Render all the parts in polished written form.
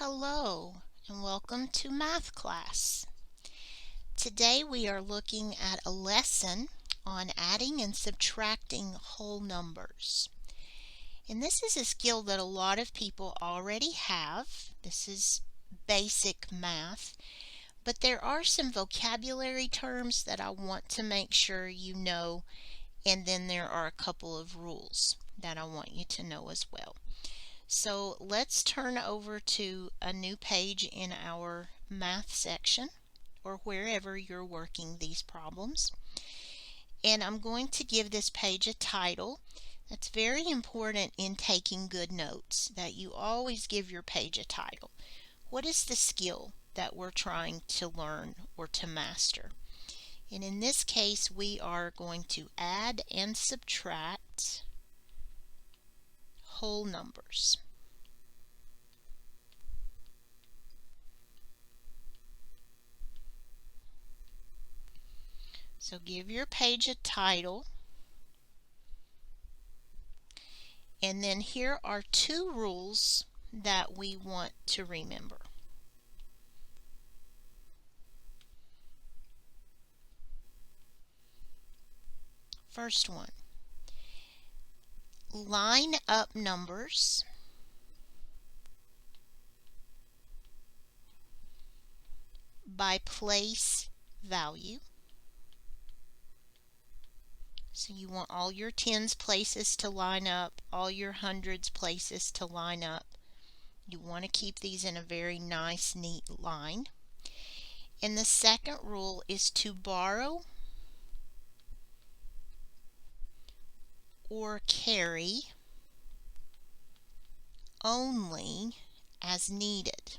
Hello and welcome to math class. Today we are looking at a lesson on adding and subtracting whole numbers. And this is a skill that a lot of people already have. This is basic math, but there are some vocabulary terms that I want to make sure you know, and then there are a couple of rules that I want you to know as well. So let's turn over to a new page in our math section or wherever you're working these problems. And I'm going to give this page a title. That's very important in taking good notes, that you always give your page a title. What is the skill that we're trying to learn or to master? And in this case, we are going to add and subtract whole numbers. So give your page a title. And then here are two rules that we want to remember. First one, line up numbers by place value. So you want all your tens places to line up, all your hundreds places to line up. You want to keep these in a very nice, neat line. And the second rule is to borrow or carry only as needed.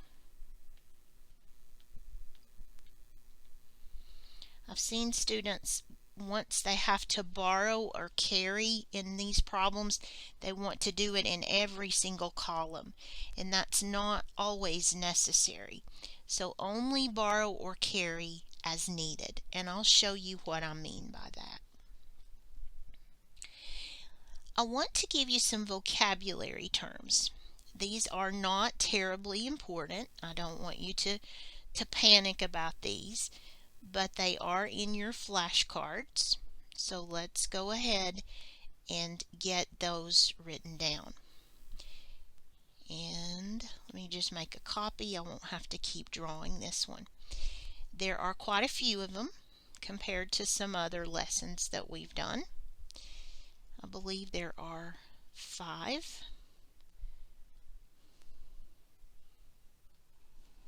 I've seen students, once they have to borrow or carry in these problems, they want to do it in every single column, and that's not always necessary. So only borrow or carry as needed, and I'll show you what I mean by that. I want to give you some vocabulary terms. These are not terribly important. I don't want you to panic about these, but they are in your flashcards. So let's go ahead and get those written down. And let me just make a copy. I won't have to keep drawing this one. There are quite a few of them compared to some other lessons that we've done. I believe there are 5.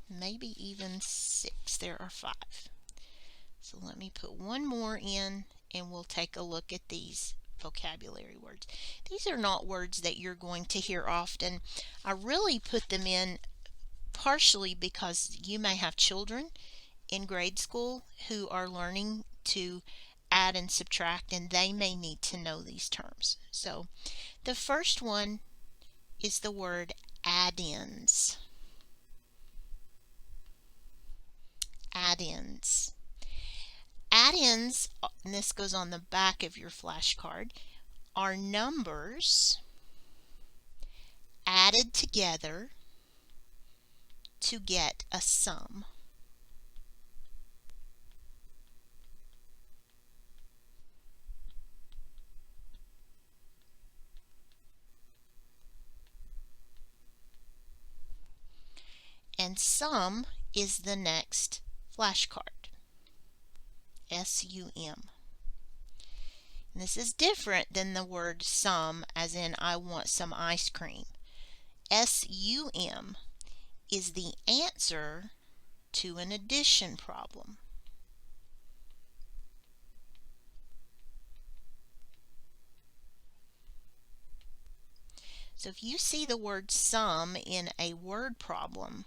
Maybe even 6. There are 5. So let me put one more in and we'll take a look at these vocabulary words. These are not words that you're going to hear often. I really put them in partially because you may have children in grade school who are learning to add and subtract, and they may need to know these terms. So the first one is the word add-ins. Add-ins. Add-ins, and this goes on the back of your flashcard, are numbers added together to get a sum. And sum is the next flashcard. S-U-M. And this is different than the word sum, as in I want some ice cream. S-U-M is the answer to an addition problem. So if you see the word sum in a word problem,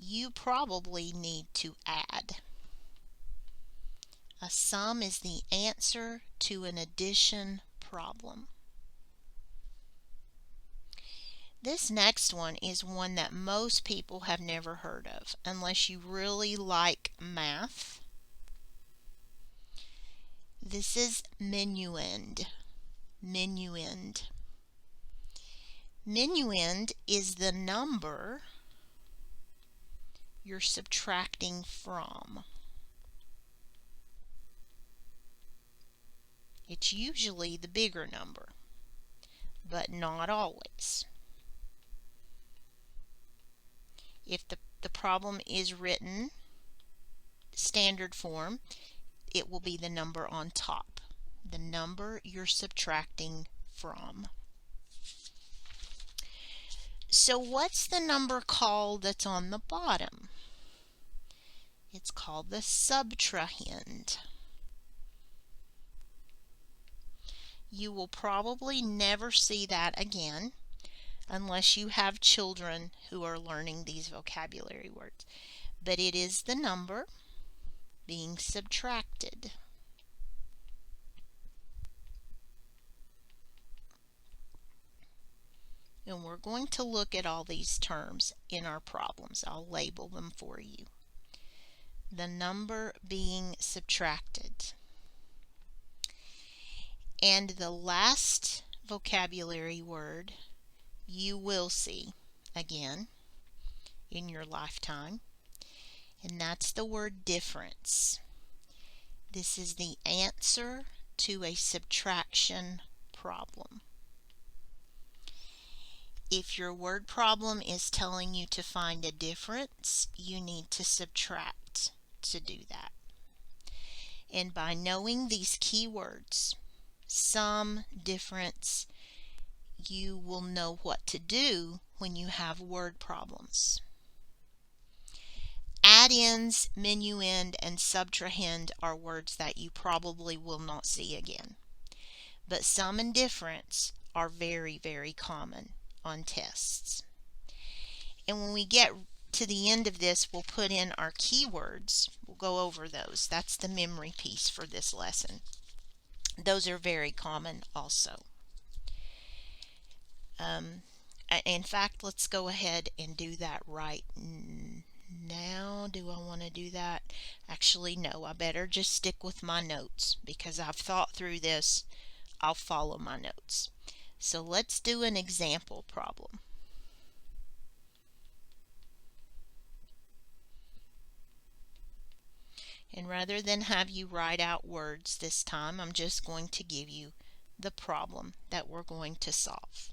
you probably need to add. A sum is the answer to an addition problem. This next one is one that most people have never heard of, unless you really like math. This is minuend. Minuend. Minuend is the number you're subtracting from. It's usually the bigger number, but not always. If the problem is written standard form, it will be the number on top, the number you're subtracting from. So what's the number called that's on the bottom? It's called the subtrahend. You will probably never see that again unless you have children who are learning these vocabulary words. But it is the number being subtracted. And we're going to look at all these terms in our problems. I'll label them for you. The number being subtracted. And the last vocabulary word you will see again in your lifetime, and that's the word difference. This is the answer to a subtraction problem. If your word problem is telling you to find a difference, you need to subtract to do that. And by knowing these keywords, sum, difference, you will know what to do when you have word problems. Add-ins, minuend, and subtrahend are words that you probably will not see again. But sum and difference are very, very common on tests. And when we get to the end of this, we'll put in our keywords. We'll go over those. That's the memory piece for this lesson. Those are very common also. In fact, let's go ahead and do that right now. Do I want to do that? Actually, no. I better just stick with my notes because I've thought through this. I'll follow my notes. So let's do an example problem. And rather than have you write out words this time, I'm just going to give you the problem that we're going to solve.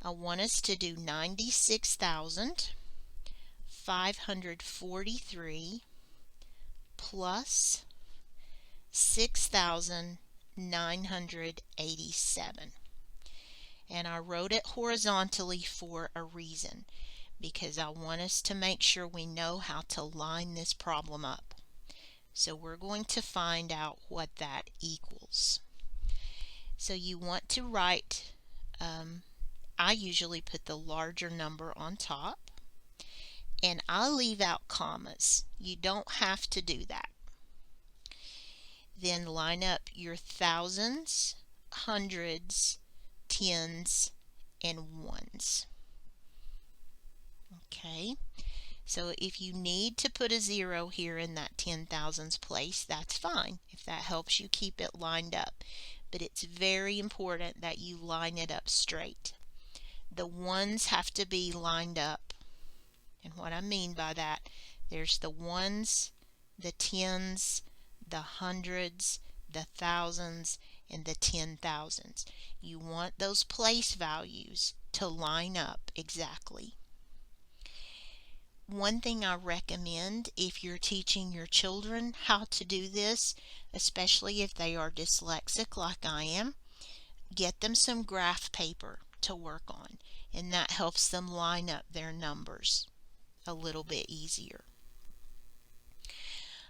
I want us to do 96,543 plus 6,987. And I wrote it horizontally for a reason, because I want us to make sure we know how to line this problem up. So we're going to find out what that equals. So you want to write, I usually put the larger number on top, and I leave out commas. You don't have to do that. Then line up your thousands, hundreds, tens, and ones. Okay, so if you need to put a 0 here in that 10,000s place, that's fine if that helps you keep it lined up. But it's very important that you line it up straight. The ones have to be lined up. And what I mean by that, there's the ones, the tens, the hundreds, the thousands, and the 10,000s. You want those place values to line up exactly. One thing I recommend if you're teaching your children how to do this, especially if they are dyslexic like I am, get them some graph paper to work on, and that helps them line up their numbers a little bit easier.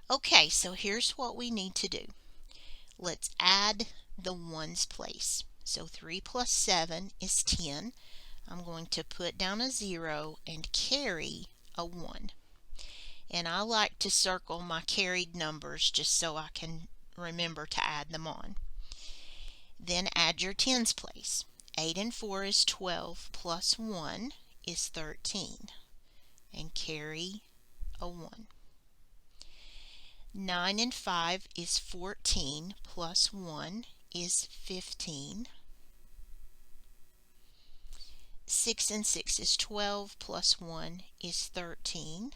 Okay, so here's what we need to do. Let's add the ones place. So 3 plus 7 is 10. I'm going to put down a 0 and carry a 1. And I like to circle my carried numbers just so I can remember to add them on. Then add your tens place. 8 and 4 is 12 plus 1 is 13. And carry a 1. 9 and 5 is 14 plus 1 is 15. 6 and 6 is 12, plus 1 is 13,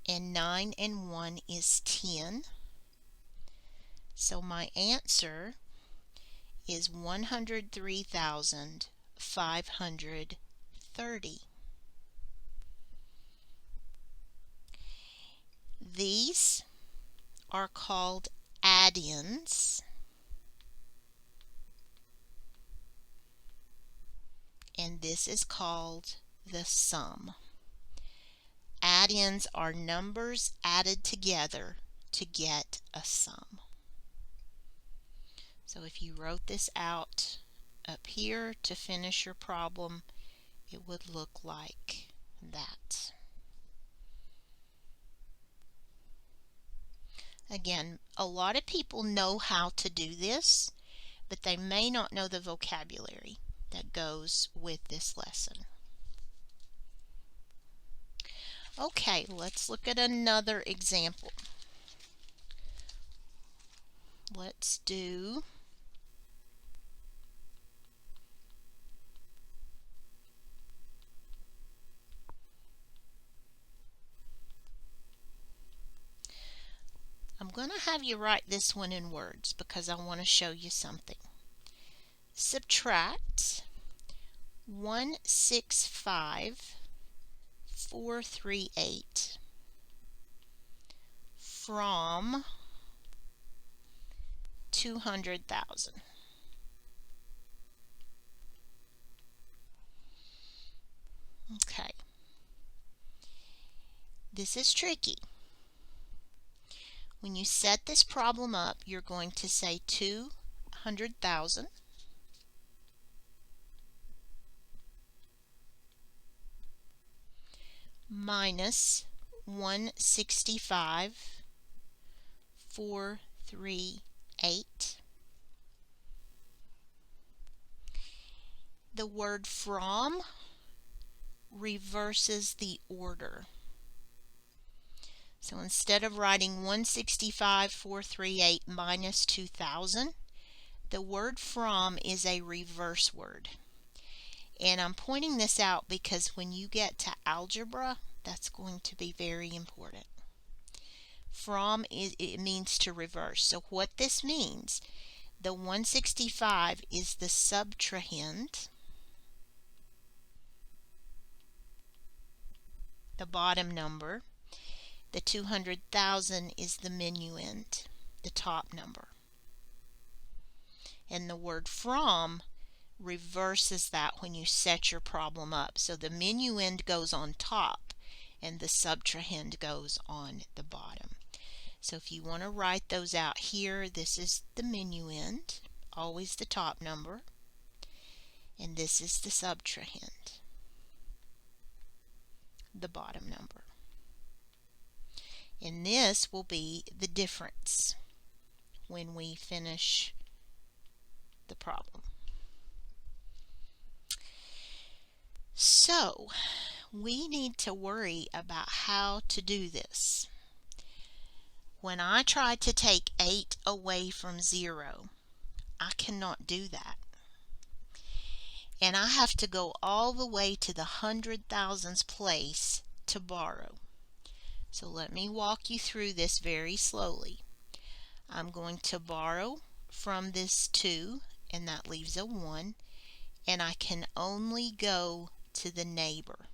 and 9 and 1 is 10. So my answer is 103,530. These are called add-ins, and this is called the sum. Add-ins are numbers added together to get a sum. So if you wrote this out up here to finish your problem, it would look like that. Again, a lot of people know how to do this, but they may not know the vocabulary that goes with this lesson. Okay, let's look at another example. Let's do I'm going to have you write this one in words because I want to show you something. Subtract 165,438 from 200,000. Okay. This is tricky. When you set this problem up, you're going to say 200,000 minus 165,438. The word from reverses the order. So instead of writing 165,438 minus 2,000, the word from is a reverse word. And I'm pointing this out because when you get to algebra, that's going to be very important. From, it means to reverse. So what this means, the 165 is the subtrahend, the bottom number. The 200,000 is the minuend, the top number. And the word from reverses that when you set your problem up. So the minuend goes on top and the subtrahend goes on the bottom. So if you want to write those out here, this is the minuend, always the top number, and this is the subtrahend, the bottom number. And this will be the difference when we finish the problem. So we need to worry about how to do this. When I try to take 8 away from 0, I cannot do that. And I have to go all the way to the 100,000th place to borrow. So let me walk you through this very slowly. I'm going to borrow from this 2, and that leaves a 1, and I can only go to the neighbor.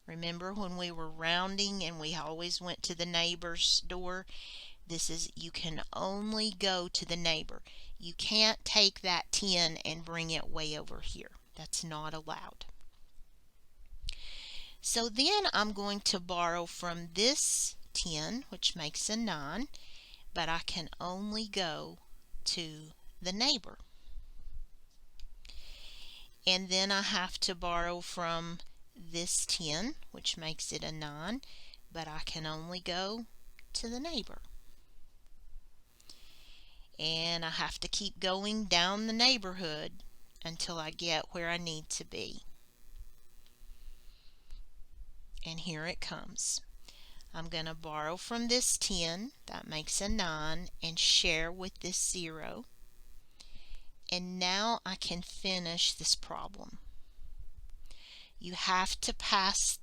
Remember when we were rounding and we always went to the neighbor's door? This is, you can only go to the neighbor. You can't take that 10 and bring it way over here. That's not allowed. So then I'm going to borrow from this 10, which makes a 9, but I can only go to the neighbor. And then I have to borrow from this 10, which makes it a 9, but I can only go to the neighbor. And I have to keep going down the neighborhood until I get where I need to be. And here it comes. I'm going to borrow from this 10, that makes a 9, and share with this 0. And now I can finish this problem. You have to pass.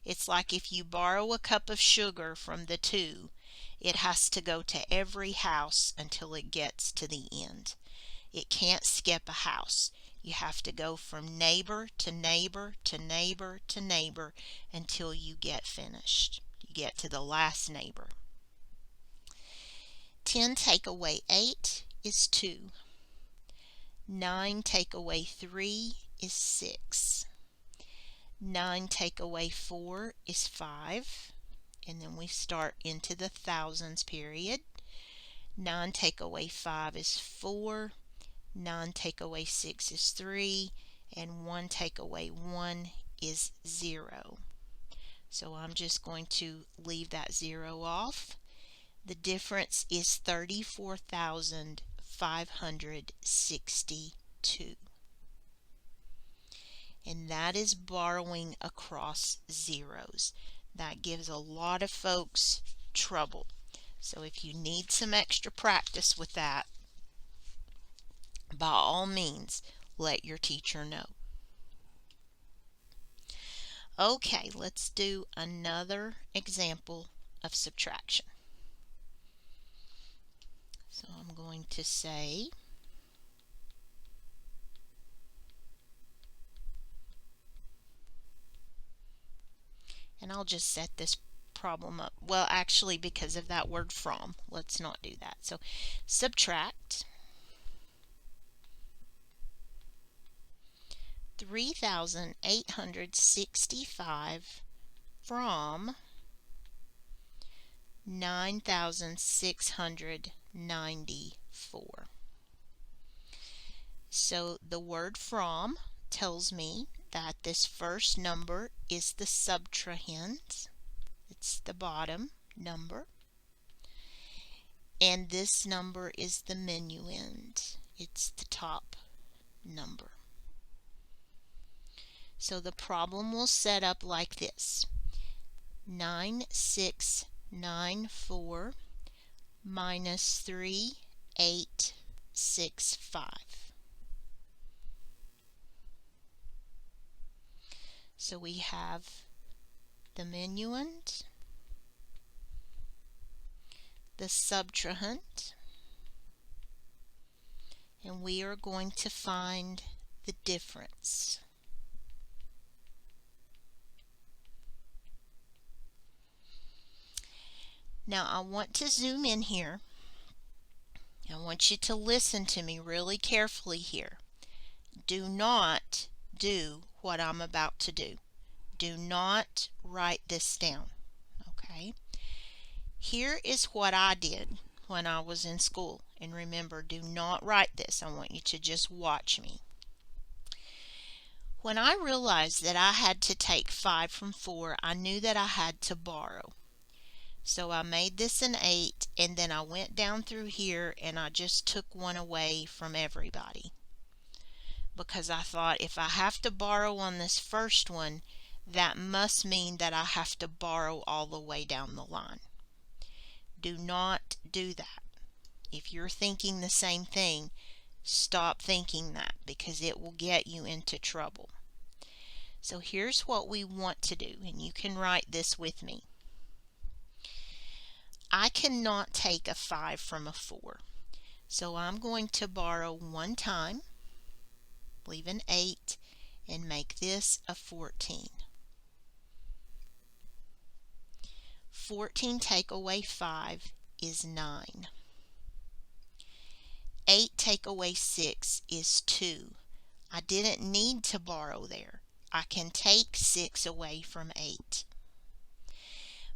It's like if you borrow a cup of sugar from the two, it has to go to every house until it gets to the end. It can't skip a house. You have to go from neighbor to neighbor to neighbor to neighbor until you get finished. You get to the last neighbor. 10 take away 8 is 2. 9 take away 3 is 6. 9 take away 4 is 5. And then we start into the thousands period. 9 take away 5 is 4. 9 take away 6 is 3. And 1 take away 1 is 0. So I'm just going to leave that 0 off. The difference is 34,562. And that is borrowing across zeros. That gives a lot of folks trouble. So if you need some extra practice with that, by all means, let your teacher know. Okay, let's do another example of subtraction. So I'm going to say and I'll just set this problem up. Well, actually, because of that word from, let's not do that. So subtract 3,865 from 9,694. So the word from tells me that this first number is the subtrahend. It's the bottom number. And this number is the minuend. It's the top number. So the problem will set up like this. 9694 minus 3865. So we have the minuend, the subtrahend, and we are going to find the difference. Now I want to zoom in here. I want you to listen to me really carefully here. Do not do what I'm about to do. Do not write this down. Okay? Here is what I did when I was in school. And remember, do not write this. I want you to just watch me. When I realized that I had to take 5 from 4, I knew that I had to borrow. So I made this an 8, and then I went down through here and I just took 1 away from everybody. Because I thought if I have to borrow on this first one, that must mean that I have to borrow all the way down the line. Do not do that. If you're thinking the same thing, stop thinking that, because it will get you into trouble. So here's what we want to do, and you can write this with me. I cannot take a 5 from a 4. So I'm going to borrow 1 time, leave an 8, and make this a 14. 14 take away 5 is 9. 8 take away 6 is 2. I didn't need to borrow there. I can take 6 away from 8.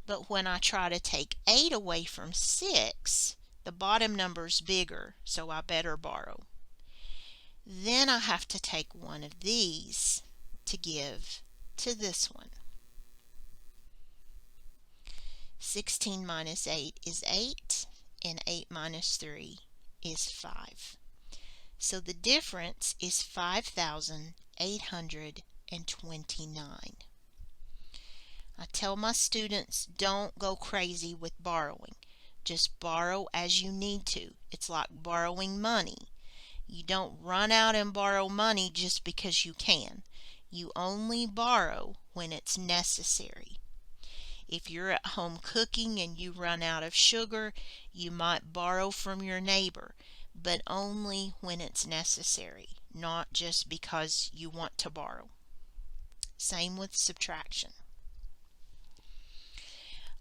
But when I try to take 8 away from 6, the bottom number's bigger, so I better borrow. Then I have to take one of these to give to this one. 16 minus 8 is 8, and 8 minus 3 is 5. So the difference is 5,829. I tell my students, don't go crazy with borrowing. Just borrow as you need to. It's like borrowing money. You don't run out and borrow money just because you can. You only borrow when it's necessary. If you're at home cooking and you run out of sugar, you might borrow from your neighbor, but only when it's necessary, not just because you want to borrow. Same with subtraction.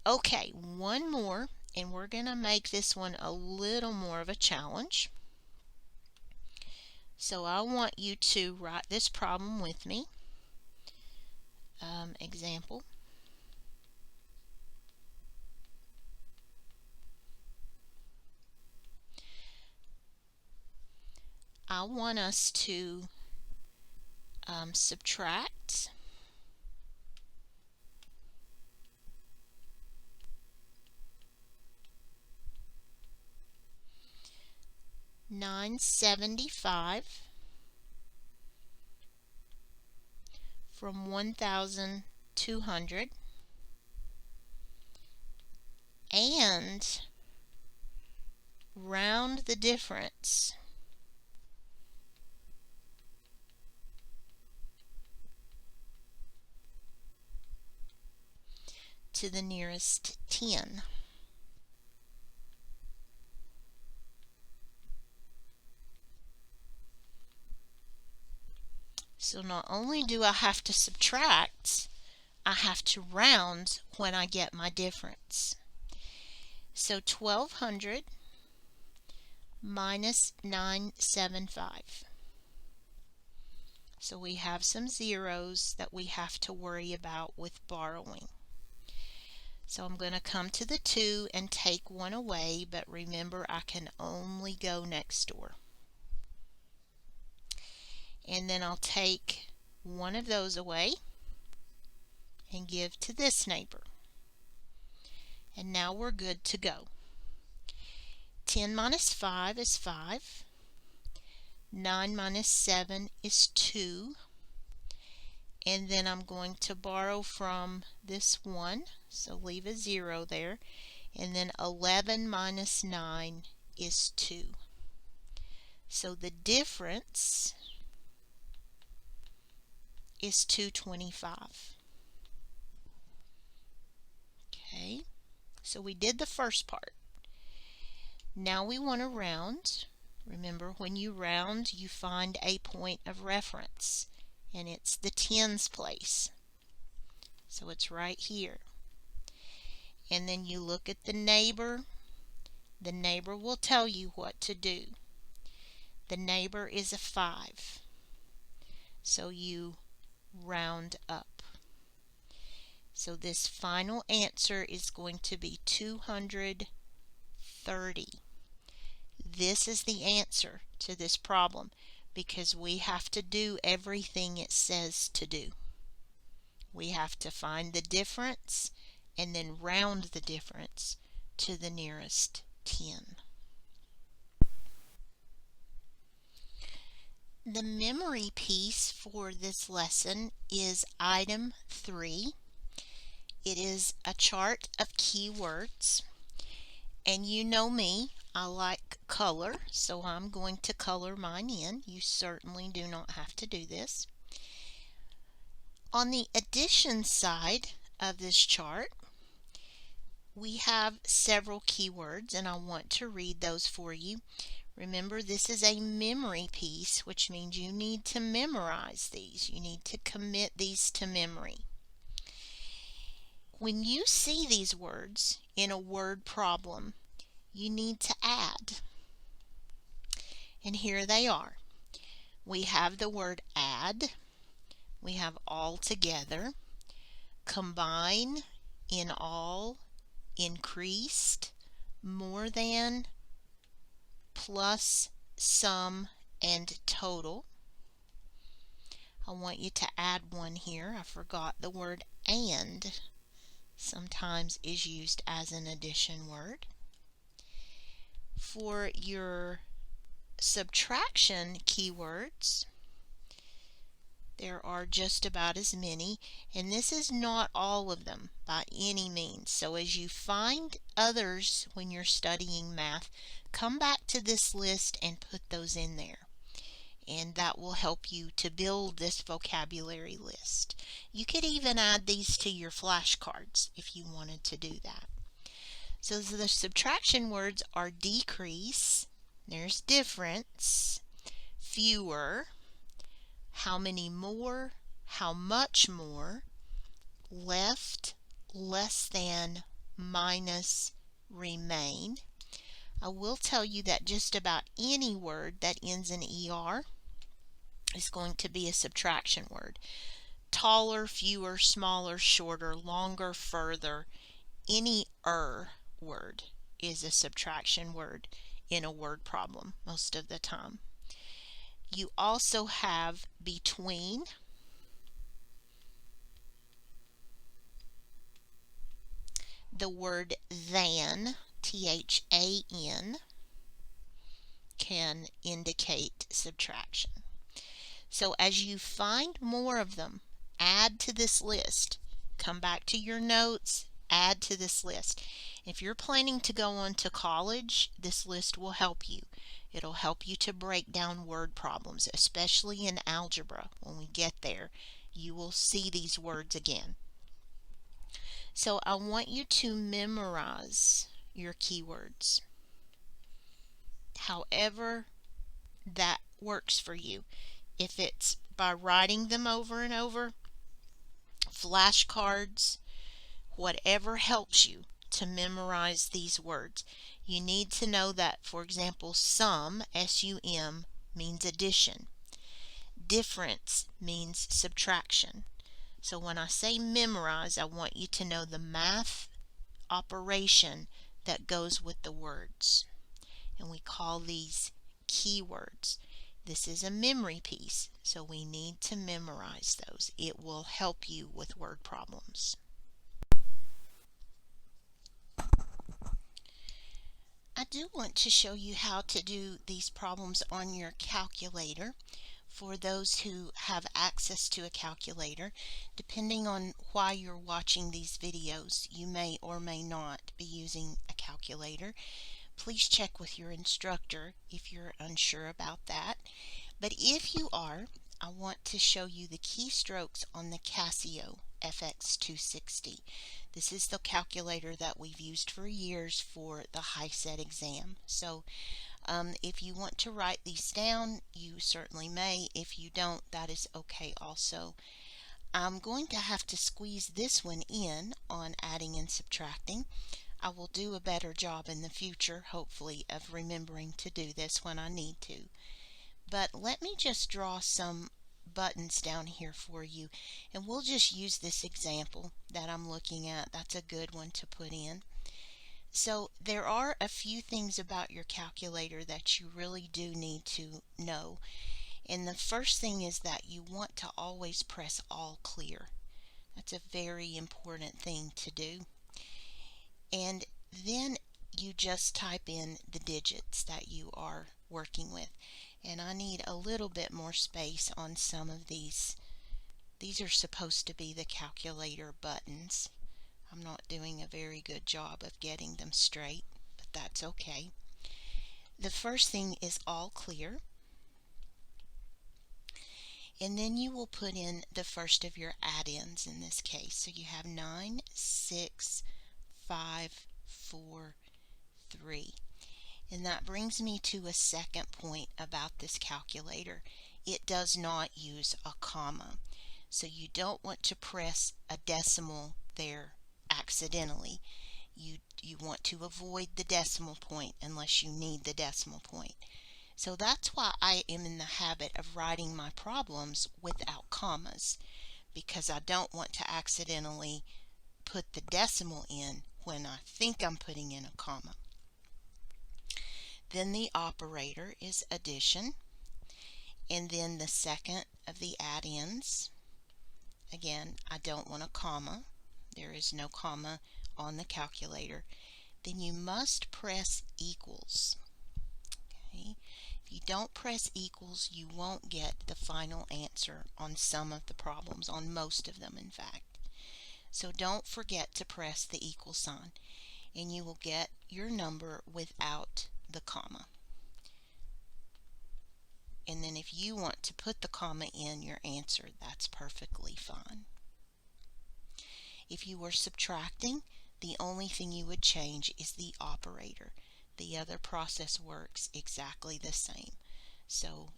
Okay, one more, and we're going to make this one a little more of a challenge. So I want you to write this problem with me. Example. I want us to subtract 975 from 1,200 and round the difference to the nearest 10. So not only do I have to subtract, I have to round when I get my difference. So 1,200 minus 975. So we have some zeros that we have to worry about with borrowing. So I'm going to come to the 2 and take one away, but remember I can only go next door. And then I'll take one of those away and give to this neighbor. And now we're good to go. 10 minus 5 is 5. 9 minus 7 is 2. And then I'm going to borrow from this 1, so leave a 0 there. And then 11 minus 9 is 2. So the difference is 225. Okay, so we did the first part. Now we want to round. Remember, when you round, you find a point of reference, and it's the tens place. So it's right here. And then you look at the neighbor. The neighbor will tell you what to do. The neighbor is a 5. So you round up. So this final answer is going to be 230. This is the answer to this problem because we have to do everything it says to do. We have to find the difference and then round the difference to the nearest 10. The memory piece for this lesson is item 3. It is a chart of keywords. And you know me, I like color, so I'm going to color mine in. You certainly do not have to do this. On the addition side of this chart, we have several keywords, and I want to read those for you. Remember, this is a memory piece, which means you need to memorize these. You need to commit these to memory. When you see these words in a word problem, you need to add. And here they are. We have the word add. We have all together, combine, in all, increased, more than, plus, sum, and total. I want you to add one here. I forgot the word and sometimes is used as an addition word. For your subtraction keywords, there are just about as many, and this is not all of them by any means. So as you find others when you're studying math, come back to this list and put those in there. and that will help you to build this vocabulary list. You could even add these to your flashcards if you wanted to do that. So the subtraction words are decrease, there's difference, fewer, how many more, how much more, left, less than, minus, remain. I will tell you that just about any word that ends in ER is going to be a subtraction word. Taller, fewer, smaller, shorter, longer, further, any word is a subtraction word in a word problem most of the time. You also have between, the word than, THAN, can indicate subtraction. So as you find more of them, add to this list. Come back to your notes, add to this list. If you're planning to go on to college, this list will help you. It'll help you to break down word problems, especially in algebra. When we get there, you will see these words again. So I want you to memorize your keywords, however that works for you. If it's by writing them over and over, flashcards, whatever helps you to memorize these words. You need to know that, for example, sum, S-U-M, means addition. Difference means subtraction. So when I say memorize, I want you to know the math operation that goes with the words. And we call these keywords. This is a memory piece, so we need to memorize those. It will help you with word problems. I do want to show you how to do these problems on your calculator. For those who have access to a calculator, depending on why you're watching these videos, you may or may not be using a calculator. Please check with your instructor if you're unsure about that. But if you are, I want to show you the keystrokes on the Casio FX260. This is the calculator that we've used for years for the HiSET exam. So if you want to write these down, you certainly may. If you don't, that is okay also. I'm going to have to squeeze this one in on adding and subtracting. I will do a better job in the future, hopefully, of remembering to do this when I need to. But let me just draw some buttons down here for you, and we'll just use this example that I'm looking at. That's a good one to put in. So there are a few things about your calculator that you really do need to know. And the first thing is that you want to always press all clear. That's a very important thing to do. And then you just type in the digits that you are working with. And I need a little bit more space on some of these. These are supposed to be the calculator buttons. I'm not doing a very good job of getting them straight, but that's okay. The first thing is all clear. And then you will put in the first of your add-ins in this case. So you have 9, 6, 5, 4, 3. And that brings me to a second point about this calculator. It does not use a comma. So you don't want to press a decimal there accidentally. You want to avoid the decimal point unless you need the decimal point. So that's why I am in the habit of writing my problems without commas, because I don't want to accidentally put the decimal in when I think I'm putting in a comma. Then the operator is addition, and then the second of the add-ins. Again, I don't want a comma. There is no comma on the calculator. Then you must press equals. Okay? If you don't press equals, you won't get the final answer on some of the problems, on most of them in fact. So don't forget to press the equal sign, and you will get your number without the comma. And then if you want to put the comma in your answer, that's perfectly fine. If you were subtracting, the only thing you would change is the operator. The other process works exactly the same. So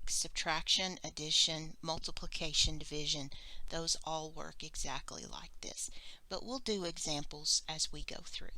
subtraction, addition, multiplication, division, those all work exactly like this. But we'll do examples as we go through.